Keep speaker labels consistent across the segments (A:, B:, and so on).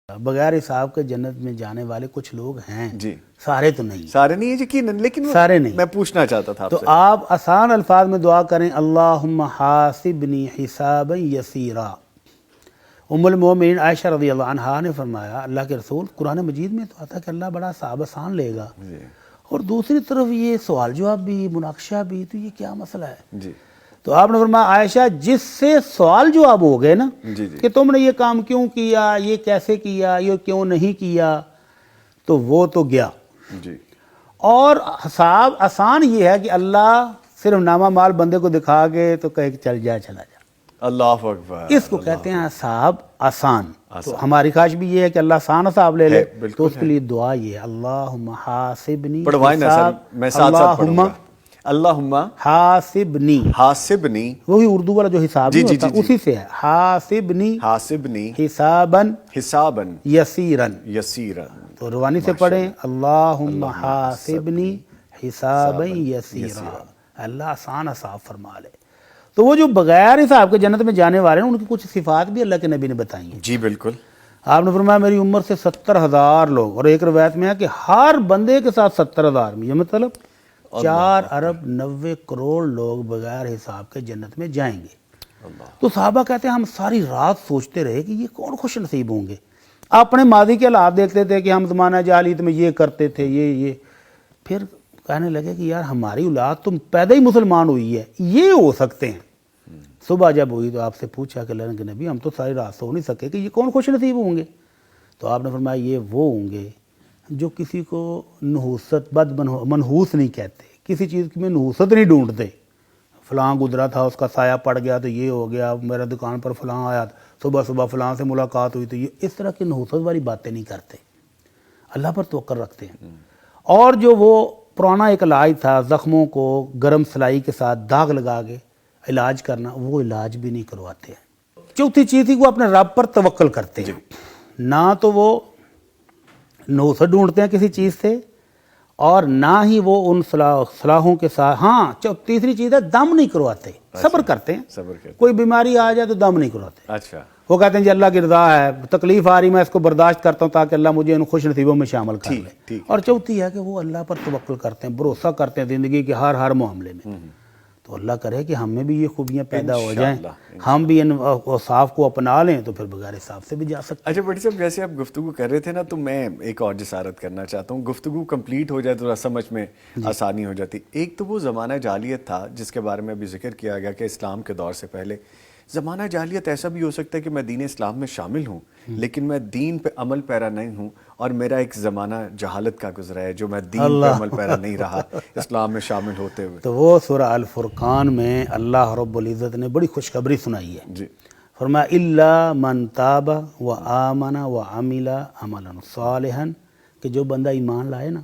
A: بغیر حساب کے جنت میں جانے والے کچھ لوگ ہیں
B: جی،
A: سارے تو نہیں،
B: سارے نہیں یقیناً، لیکن
A: سارے نہیں،
B: میں پوچھنا چاہتا تھا آپ
A: تو
B: سے۔
A: آپ آسان الفاظ میں دعا کریں اللہم حاسبنی حسابا یسیرا۔ ام المومنین عائشہ رضی اللہ عنہا نے فرمایا اللہ کے رسول قرآن مجید میں تو آتا کہ اللہ بڑا حساب آسان لے گا، اور دوسری طرف یہ سوال جواب بھی، مناقشہ بھی، تو یہ کیا مسئلہ ہے؟
B: جی
A: تو آپ نے فرمایا عائشہ جس سے سوال جواب ہو گئے نا
B: جی
A: کہ تم نے یہ کام کیوں کیا، یہ کیسے کیا، یہ کیوں نہیں کیا، تو وہ تو گیا۔
B: جی
A: اور حساب آسان یہ ہے کہ اللہ صرف نامہ مال بندے کو دکھا کے تو کہے کہ چل جا چلا جا،
B: اللہ اکبر،
A: اس کو کہتے ہیں حساب آسان۔ تو ہماری خواہش بھی یہ ہے کہ اللہ آسان حساب لے لے، تو اس کے لیے دعا یہ ہے اللہم حاسبنی
B: پڑھوائیں نا سر، میں ساتھ ساتھ پڑھوں گا۔ اللہم
A: حاسبنی،
B: حاسبنی،
A: وہی اردو والا جو حساب نہیں ہوتا اسی سے ہے، حاسبنی
B: حاسبنی
A: حساباً
B: حساباً
A: یسیراً۔
B: یسیرا۔
A: تو روانی سے پڑھیں اللہم حاسبنی حساباً یسیرا، اللہ آسان حساب فرما لے۔ تو وہ جو بغیر حساب کے جنت میں جانے والے ہیں ان کی کچھ صفات بھی اللہ کے نبی نے بتائی ہیں۔
B: جی بالکل۔
A: آپ نے فرمایا میری عمر سے 70,000 لوگ، اور ایک روایت میں ہے کہ ہر بندے کے ساتھ 70,000، یہ مطلب 4 ارب 90 کروڑ لوگ بغیر حساب کے جنت میں جائیں گے۔ تو صحابہ کہتے ہیں ہم ساری رات سوچتے رہے کہ یہ کون خوش نصیب ہوں گے۔ اپنے ماضی کے حالات دیکھتے تھے کہ ہم زمانہ جاہلیت میں یہ کرتے تھے، یہ پھر کہنے لگے کہ یار ہماری اولاد تم پیدا ہی مسلمان ہوئی ہے، یہ ہو سکتے ہیں۔ صبح جب ہوئی تو آپ سے پوچھا کہ اللہ کے نبی ہم تو ساری رات سو نہیں سکے کہ یہ کون خوش نصیب ہوں گے؟ تو آپ نے فرمایا یہ وہ ہوں گے جو کسی کو نحوست منحوس نہیں کہتے، کسی چیز میں نحوست نہیں ڈھونڈتے، فلاں گزرا تھا اس کا سایہ پڑ گیا تو یہ ہو گیا، میرا دکان پر فلاں آیا، صبح فلاں سے ملاقات ہوئی تو یہ، اس طرح کی نحوست والی باتیں نہیں کرتے، اللہ پر توکل رکھتے ہیں۔ اور جو وہ پرانا ایک علاج تھا زخموں کو گرم سلائی کے ساتھ داغ لگا کے علاج کرنا، وہ علاج بھی نہیں کرواتے ہیں۔ چوتھی چیز تھی وہ اپنے رب پر توکل کرتے ہیں، نہ تو وہ نحوست ڈھونڈتے ہیں کسی چیز سے، اور نہ ہی وہ ان صلاحوں کے ساتھ، ہاں تیسری چیز ہے دم نہیں کرواتے، صبر کرتے ہیں،
B: صبر کرتے،
A: کوئی بیماری آ جائے تو دم نہیں کرواتے،
B: اچھا
A: وہ کہتے ہیں جی اللہ کی رضا ہے، تکلیف آ رہی میں اس کو برداشت کرتا ہوں تاکہ اللہ مجھے ان خوش نصیبوں میں شامل کر لے۔ اور چوتھی ہے کہ وہ اللہ پر توکل کرتے ہیں، بھروسہ کرتے ہیں زندگی کے ہر معاملے میں۔ تو اللہ کرے کہ ہم میں بھی یہ خوبیاں پیدا ہو جائیں، ہم بھی ان اوصاف کو اپنا لیں تو پھر بغیر حساب سے بھی جا سکتے ہیں۔
B: اچھا بھٹی صاحب، جیسے آپ گفتگو کر رہے تھے نا تو میں ایک اور جسارت کرنا چاہتا ہوں، گفتگو کمپلیٹ ہو جائے تو سمجھ میں آسانی ہو جاتی۔ ایک تو وہ زمانہ جاہلیت تھا جس کے بارے میں ابھی ذکر کیا گیا کہ اسلام کے دور سے پہلے زمانہ جاہلیت ایسا بھی ہو سکتا ہے کہ میں دین اسلام میں شامل ہوں لیکن میں دین پہ عمل پیرا نہیں ہوں، اور میرا ایک زمانہ جہالت کا گزرا ہے جو میں دین پہ عمل پیرا نہیں رہا اسلام میں شامل ہوتے ہوئے۔
A: تو وہ سورہ الفرقان میں اللہ رب العزت نے بڑی خوشخبری سنائی ہے،
B: جی
A: فرمایا الا من تاب وآمن وعمل عملا صالحا، کہ جو بندہ ایمان لائے نا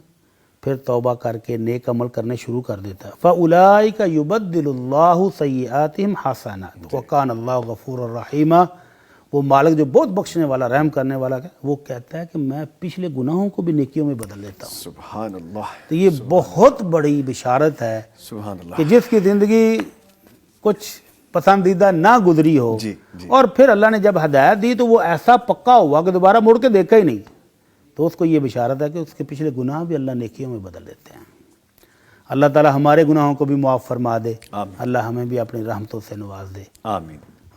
A: پھر توبہ کر کے نیک عمل کرنے شروع کر دیتا ہے، فَأُولَئِكَ يُبَدِّلُ اللَّهُ سَيِّئَاتِهِمْ حَسَنَاتٍ وَكَانَ اللَّهُ غَفُورًا رَحِيمًا۔ وہ مالک جو بہت بخشنے والا، رحم کرنے والا ہے، وہ کہتا ہے کہ میں پچھلے گناہوں کو بھی نیکیوں میں بدل دیتا ہوں۔
B: سبحان اللہ،
A: تو یہ بہت بڑی بشارت ہے
B: سبحان اللہ
A: کہ جس کی زندگی کچھ پسندیدہ نہ گزری ہو،
B: جی جی،
A: اور پھر اللہ نے جب ہدایت دی تو وہ ایسا پکا ہوا کہ دوبارہ مڑ کے دیکھا ہی نہیں، تو اس کو یہ بشارت ہے کہ اس کے پچھلے گناہ بھی اللہ نیکیوں میں بدل دیتے ہیں۔ اللہ تعالی ہمارے گناہوں کو بھی معاف فرما دے، اللہ ہمیں بھی اپنی رحمتوں سے نواز دے،
B: آمین۔